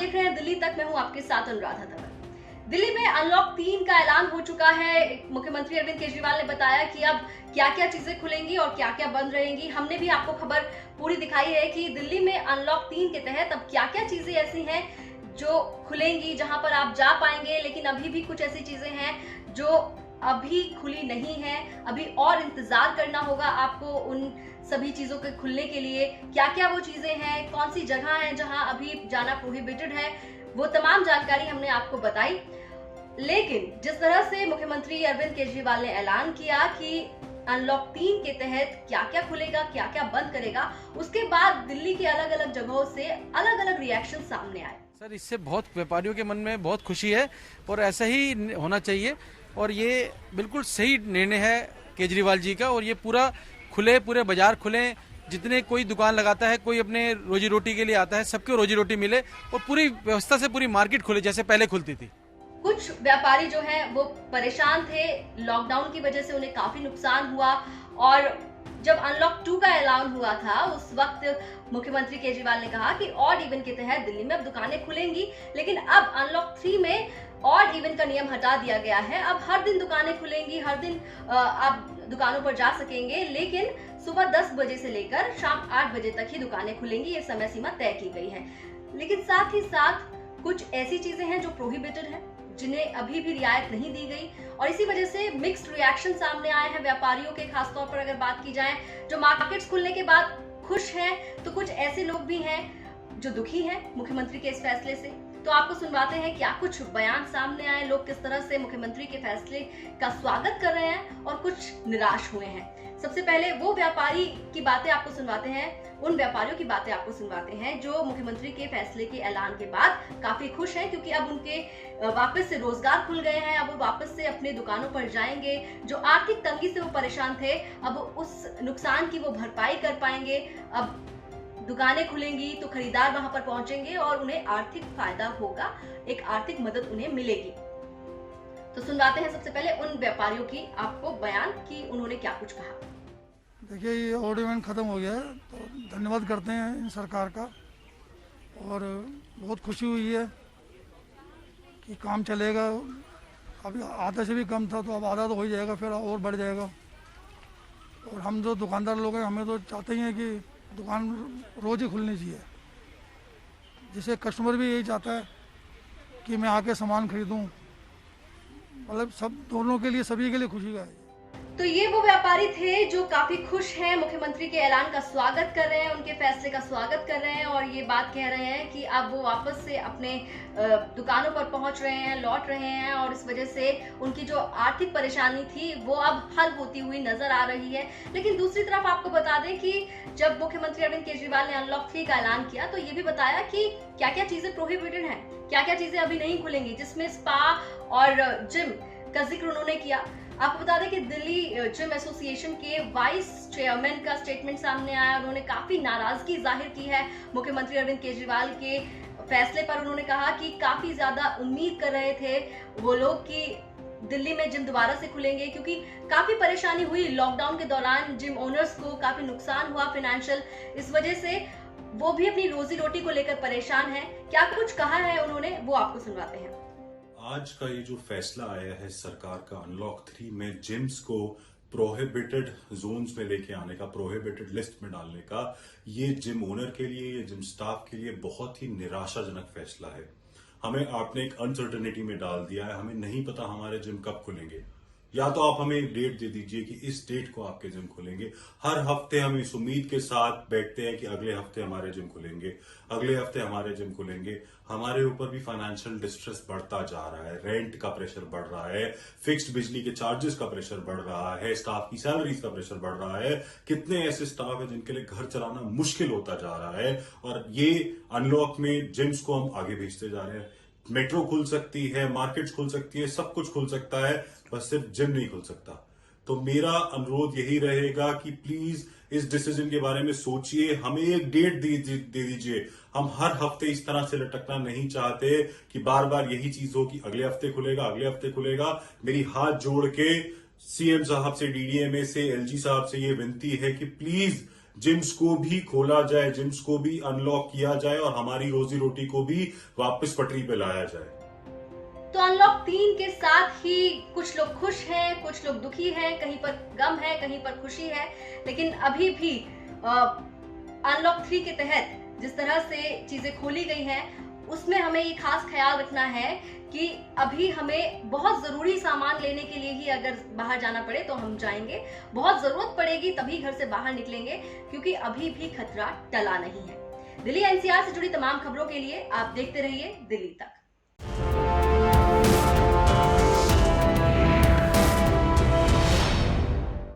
देख रहे हैं दिल्ली तक। मैं हूं आपके साथ अनुराधा धवन। दिल्ली में अनलॉक 3 का ऐलान हो चुका है। मुख्यमंत्री अरविंद केजरीवाल ने बताया कि अब क्या क्या चीजें खुलेंगी और क्या क्या बंद रहेंगी। हमने भी आपको खबर पूरी दिखाई है कि दिल्ली में अनलॉक 3 के तहत अब क्या क्या चीजें ऐसी हैं जो खुलेंगी, जहां पर आप जा पाएंगे। लेकिन अभी भी कुछ ऐसी चीजें हैं जो अभी खुली नहीं है, अभी और इंतजार करना होगा आपको उन सभी चीजों के खुलने के लिए। क्या क्या वो चीजें हैं, कौन सी जगह है जहां अभी जाना प्रोहिबिटेड है, वो तमाम जानकारी हमने आपको बताई। लेकिन जिस तरह से मुख्यमंत्री अरविंद केजरीवाल ने ऐलान किया कि अनलॉक 3 के तहत क्या क्या खुलेगा, क्या क्या बंद करेगा, उसके बाद दिल्ली के अलग अलग जगहों से अलग अलग रिएक्शन सामने आए। सर, इससे बहुत व्यापारियों के मन में बहुत खुशी है और ऐसा ही होना चाहिए और ये बिल्कुल सही निर्णय है केजरीवाल जी का। और ये पूरा खुले, पूरे बाजार खुले, जितने कोई दुकान लगाता है, कोई अपने रोजी रोटी के लिए आता है, सबको रोजी रोटी मिले और पूरी व्यवस्था से पूरी मार्केट खुले जैसे पहले खुलती थी। कुछ व्यापारी जो हैं वो परेशान थे, लॉकडाउन की वजह से उन्हें काफी नुकसान हुआ। और जब अनलॉक 2 का ऐलान हुआ था उस वक्त मुख्यमंत्री केजरीवाल ने कहा कि ऑड इवन के तहत दिल्ली में अब दुकानें खुलेंगी। लेकिन अब अनलॉक 3 में ऑड इवन का नियम हटा दिया गया है। अब हर दिन दुकानें खुलेंगी, हर दिन आप दुकानों पर जा सकेंगे, लेकिन सुबह 10 बजे से लेकर शाम 8 बजे तक ही दुकानें खुलेंगी। ये समय सीमा तय की गई है। लेकिन साथ ही साथ कुछ ऐसी चीजें हैं जो प्रोहिबिटेड है, जिन्हें अभी भी रियायत नहीं दी गई। और इसी वजह से मिक्स्ड रिएक्शन सामने आए हैं व्यापारियों के। खासतौर पर अगर बात की जाए, जो मार्केट्स खुलने के बाद खुश हैं, तो कुछ ऐसे लोग भी हैं जो दुखी हैं मुख्यमंत्री के इस फैसले से। तो आपको सुनवाते हैं क्या कुछ बयान सामने आए, लोग किस तरह से मुख्यमंत्री के फैसले का स्वागत कर रहे हैं और कुछ निराश हुए हैं। सबसे पहले वो व्यापारी की बातें आपको सुनवाते हैं, उन व्यापारियों की बातें आपको सुनवाते हैं जो मुख्यमंत्री के फैसले के ऐलान के बाद काफी खुश हैं, क्योंकि अब उनके वापस से रोजगार खुल गए हैं। अब वो वापस से अपने दुकानों पर जाएंगे। जो आर्थिक तंगी से वो परेशान थे, अब उस नुकसान की वो भरपाई कर पाएंगे। अब दुकानें खुलेंगी तो खरीदार वहां पर पहुंचेंगे और उन्हें आर्थिक फायदा होगा, एक आर्थिक मदद उन्हें मिलेगी। तो सुनवाते हैं सबसे पहले उन व्यापारियों की आपको बयान कि उन्होंने क्या कुछ कहा। देखिए, ये ऑड इवन ख़त्म हो गया है, तो धन्यवाद करते हैं इन सरकार का। और बहुत खुशी हुई है कि काम चलेगा। अभी आधे से भी कम था, तो अब आधा तो हो ही जाएगा, फिर और बढ़ जाएगा। और हम जो दुकानदार लोग हैं, हमें तो चाहते ही हैं कि दुकान रोज़ ही खुलनी चाहिए, जिसे कस्टमर भी यही चाहता है कि मैं आके सामान खरीदूं। मतलब सब दोनों के लिए, सभी के लिए खुशी का है। तो ये वो व्यापारी थे जो काफी खुश हैं, मुख्यमंत्री के ऐलान का स्वागत कर रहे हैं, उनके फैसले का स्वागत कर रहे हैं और ये बात कह रहे हैं कि अब वो वापस से अपने दुकानों पर पहुंच रहे हैं, लौट रहे हैं। और इस वजह से उनकी जो आर्थिक परेशानी थी वो अब हल होती हुई नजर आ रही है। लेकिन दूसरी तरफ आपको बता दें कि जब मुख्यमंत्री अरविंद केजरीवाल ने अनलॉक 3 का ऐलान किया तो ये भी बताया कि क्या क्या चीजें प्रोहिबिटेड हैं, क्या क्या चीजें अभी नहीं खुलेंगी, जिसमें स्पा और जिम का जिक्र उन्होंने किया। आपको बता दें कि दिल्ली जिम एसोसिएशन के वाइस चेयरमैन का स्टेटमेंट सामने आया। उन्होंने काफी नाराजगी जाहिर की है मुख्यमंत्री अरविंद केजरीवाल के फैसले पर। उन्होंने कहा कि काफी ज्यादा उम्मीद कर रहे थे वो लोग कि दिल्ली में जिम दोबारा से खुलेंगे, क्योंकि काफी परेशानी हुई लॉकडाउन के दौरान। जिम ओनर्स को काफी नुकसान हुआ फाइनेंशियल, इस वजह से वो भी अपनी रोजी रोटी को लेकर परेशान है। क्या कुछ कहा है उन्होंने, वो आपको सुनवाते हैं। आज का ये जो फैसला आया है सरकार का अनलॉक 3 में जिम्स को प्रोहिबिटेड जोन्स में लेके आने का, प्रोहिबिटेड लिस्ट में डालने का, ये जिम ओनर के लिए, ये जिम स्टाफ के लिए बहुत ही निराशाजनक फैसला है। हमें आपने एक अनसर्टेनिटी में डाल दिया है। हमें नहीं पता हमारे जिम कब खुलेंगे। या तो आप हमें एक डेट दे दीजिए कि इस डेट को आपके जिम खुलेंगे। हर हफ्ते हम इस उम्मीद के साथ बैठते हैं कि अगले हफ्ते हमारे जिम खुलेंगे, अगले हफ्ते हमारे जिम खुलेंगे। हमारे ऊपर भी फाइनेंशियल डिस्ट्रेस बढ़ता जा रहा है, रेंट का प्रेशर बढ़ रहा है, फिक्स्ड बिजली के चार्जेस का प्रेशर बढ़ रहा है, स्टाफ की सैलरीज का प्रेशर बढ़ रहा है। कितने ऐसे स्टाफ है जिनके लिए घर चलाना मुश्किल होता जा रहा है। और ये अनलॉक में जिम्स को हम आगे भेजते जा रहे हैं। मेट्रो खुल सकती है, मार्केट्स खुल सकती है, सब कुछ खुल सकता है, बस सिर्फ जिम नहीं खुल सकता। तो मेरा अनुरोध यही रहेगा कि प्लीज इस डिसीजन के बारे में सोचिए, हमें एक डेट दे दीजिए। हम हर हफ्ते इस तरह से लटकना नहीं चाहते कि बार बार यही चीज हो कि अगले हफ्ते खुलेगा, अगले हफ्ते खुलेगा। मेरी हाथ जोड़ के सीएम साहब से, डीडीएमए से, एलजी साहब से ये विनती है कि प्लीज जिम्स को भी खोला जाए, जिम्स को भी अनलॉक किया जाए और हमारी रोजी रोटी को भी वापस पटरी पे लाया जाए। तो अनलॉक 3 के साथ ही कुछ लोग खुश हैं, कुछ लोग दुखी हैं, कहीं पर गम है, कहीं पर खुशी है, लेकिन अभी भी अनलॉक 3 के तहत जिस तरह से चीजें खोली गई हैं उसमें हमें ये खास ख्याल रखना है कि अभी हमें बहुत जरूरी सामान लेने के लिए ही अगर बाहर जाना पड़े तो हम जाएंगे, बहुत जरूरत पड़ेगी तभी घर से बाहर निकलेंगे, क्योंकि अभी भी खतरा टला नहीं है। दिल्ली एनसीआर से जुड़ी तमाम खबरों के लिए आप देखते रहिए दिल्ली तक।